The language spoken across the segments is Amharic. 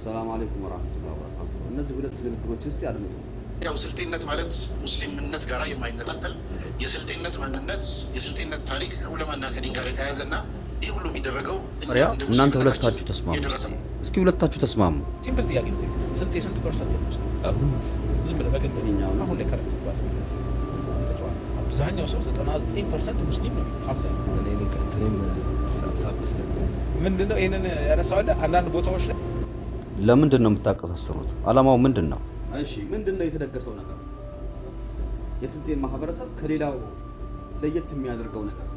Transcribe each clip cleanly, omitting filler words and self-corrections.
ሰላም አለይኩም ወራህመቱላሂ ወበረካቱ። እነዚህ ሁለት ንግግሮች እስቲ አድምጡ። ያው ስልጤነት ማለት ሙስሊምነት ጋራ የማይነጣጠል የስልጤነት ማንነት የስልጤነት ታሪክ ከዑለማና ከዲን ጋር የተያያዘና ይህ ሁሉ የሚደረገው እናንተ ሁለታችሁ ተስማሙ። እስኪ ሁለታችሁ ተስማሙ። ሲምፕል ጥያቄ ነው። ስልጤ ስንት ፐርሰንት ነው? ዝም ብለህ በገንዘብ አሁን ላይ ከረንት ይባላል። አብዛኛው ሰው 99% ሙስሊም ነው። አብዛኛው እኔ ከእንትኔም ሳብስ ነበር። ምንድነው ይሄንን ያነሳው አለ አንዳንድ ቦታዎች ላይ ለምንድን ነው የምታቀሳስሩት? አላማው ምንድን ነው? እሺ ምንድን ነው የተደገሰው ነገር? የስልጤን ማህበረሰብ ከሌላው ለየት የሚያደርገው ነገር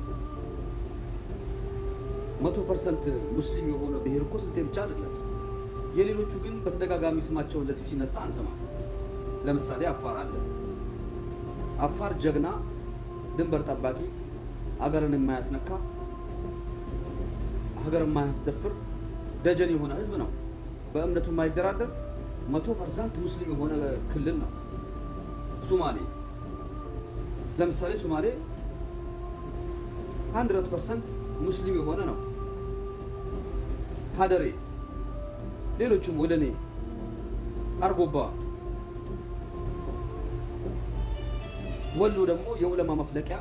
100% ሙስሊም የሆነ ብሔር እኮ ስልጤ ብቻ አይደለም። የሌሎቹ ግን በተደጋጋሚ ስማቸው እንደዚህ ሲነሳ አንሰማም። ለምሳሌ አፋር አለ። አፋር ጀግና፣ ድንበር ጠባቂ፣ ሀገርን የማያስነካ ሀገርን የማያስደፍር ደጀን የሆነ ህዝብ ነው። በእምነቱ የማይደራደር 100% ሙስሊም የሆነ ክልል ነው። ሶማሌ ለምሳሌ ሶማሌ 100% ሙስሊም የሆነ ነው። ሀደሬ፣ ሌሎችም ወለኔ፣ አርጎባ፣ ወሎ ደግሞ የዑለማ መፍለቂያ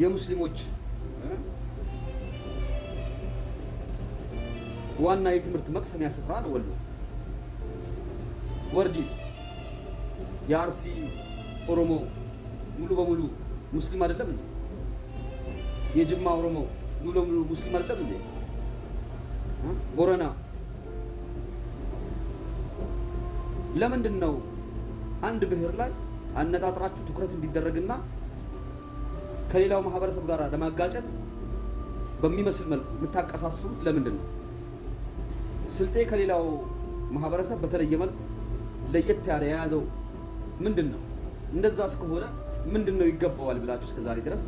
የሙስሊሞች ዋና የትምህርት መቅሰሚያ ስፍራ ነው ወሎ። ወርጂስ የአርሲ ኦሮሞ ሙሉ በሙሉ ሙስሊም አይደለም እንዴ? የጅማ ኦሮሞ ሙሉ በሙሉ ሙስሊም አይደለም እንዴ? ቦረና። ለምንድን ነው አንድ ብሔር ላይ አነጣጥራችሁ ትኩረት እንዲደረግና ከሌላው ማህበረሰብ ጋር ለማጋጨት በሚመስል መልኩ የምታቀሳስሩት? ለምንድን ነው ስልጤ ከሌላው ማህበረሰብ በተለየ መልኩ ለየት ያለ የያዘው ምንድን ነው? እንደዛ እስከሆነ ምንድን ነው ይገባዋል ብላችሁ እስከዛሬ ድረስ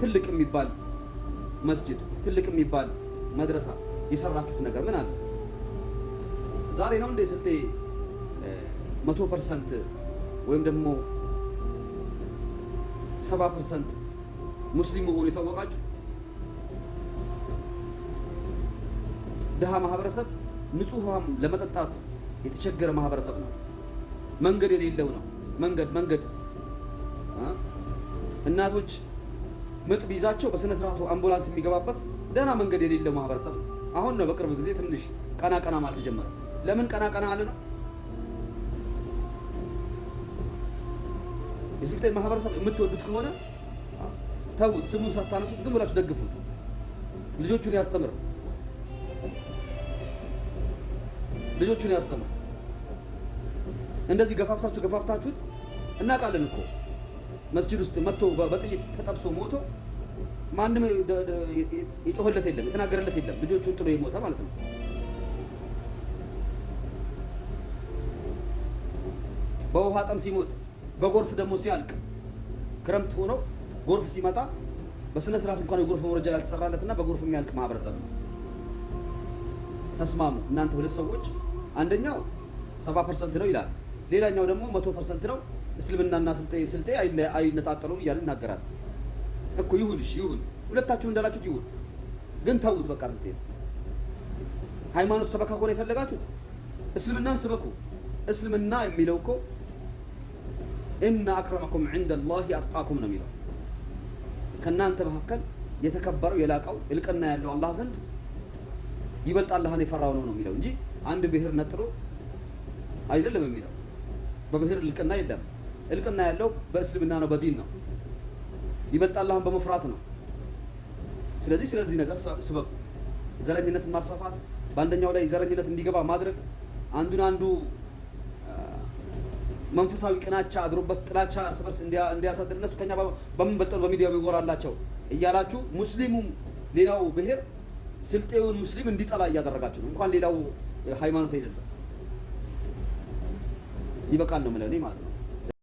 ትልቅ የሚባል መስጂድ፣ ትልቅ የሚባል መድረሳ የሰራችሁት ነገር ምን አለ? ዛሬ ነው እንደ ስልጤ 100% ወይም ደግሞ 70% ሙስሊም መሆኑ የታወቃችሁ? ድሃ ማህበረሰብ ንጹህ ውሃም ለመጠጣት የተቸገረ ማህበረሰብ ነው። መንገድ የሌለው ነው። መንገድ እናቶች ምጥ ቢይዛቸው በስነ ስርዓቱ አምቡላንስ የሚገባበት ደህና መንገድ የሌለው ማህበረሰብ ነው። አሁን ነው በቅርብ ጊዜ ትንሽ ቀና ማለት ጀመረ። ለምን ቀና አለ ነው? የስልጤን ማህበረሰብ የምትወዱት ከሆነ ተውት፣ ስሙን ሳታነሱት ዝም ብላችሁ ደግፉት። ልጆቹን ያስተምር። እንደዚህ ገፋፍታችሁት እናውቃለን እኮ መስጂድ ውስጥ መጥቶ በጥይት ተጠብሶ ሞቶ ማንም የጮህለት የለም፣ የተናገረለት የለም። ልጆቹን ጥሎ የሞተ ማለት ነው። በውሃ ጠም ሲሞት፣ በጎርፍ ደግሞ ሲያልቅ፣ ክረምት ሆኖ ጎርፍ ሲመጣ በስነ ስርዓት እንኳን የጎርፍ መውረጃ ያልተሰራለትና በጎርፍ የሚያልቅ ማህበረሰብ ነው። ተስማሙ እናንተ ሁለት ሰዎች። አንደኛው 70% ነው ይላል፣ ሌላኛው ደግሞ 100% ነው። እስልምናና ስልጤ አይነጣጠሉም እያለ ይናገራል እኮ። ይሁንሽ ይሁን፣ ሁለታችሁ እንዳላችሁት ይሁን። ግን ተውት በቃ። ስልጤ ሃይማኖት ሰበካ ሆነ የፈለጋችሁት እስልምናን ስበኩ። እስልምና የሚለው እኮ ኢነ አክረመኩም ዒንደላሂ አጥቃኩም ነው የሚለው። ከእናንተ መካከል የተከበረው የላቀው እልቅና ያለው አላህ ዘንድ ይበልጥ አላህን የፈራው ነው የሚለው እንጂ አንድ ብሔር ነጥሎ አይደለም የሚለው። በብሔር እልቅና የለም። እልቅና ያለው በእስልምና ነው፣ በዲን ነው። ይበልጥ አላህን በመፍራት ነው። ስለዚህ ነገር ስበኩ። ዘረኝነትን ማስፋፋት፣ በአንደኛው ላይ ዘረኝነት እንዲገባ ማድረግ፣ አንዱ መንፈሳዊ ቅናቻ አድሮበት ጥላቻ እርስ በርስ እንዲያሳድር እነሱ ከኛ በምን በልጠው በሚዲያ ይወራላቸው እያላችሁ ሙስሊሙም ሌላው ብሔር ስልጤውን ሙስሊም እንዲጠላ እያደረጋችሁ ነው። እንኳን ሌላው ሃይማኖት አይደለም። ይበቃል ነው የምለው እኔ ማለት ነው።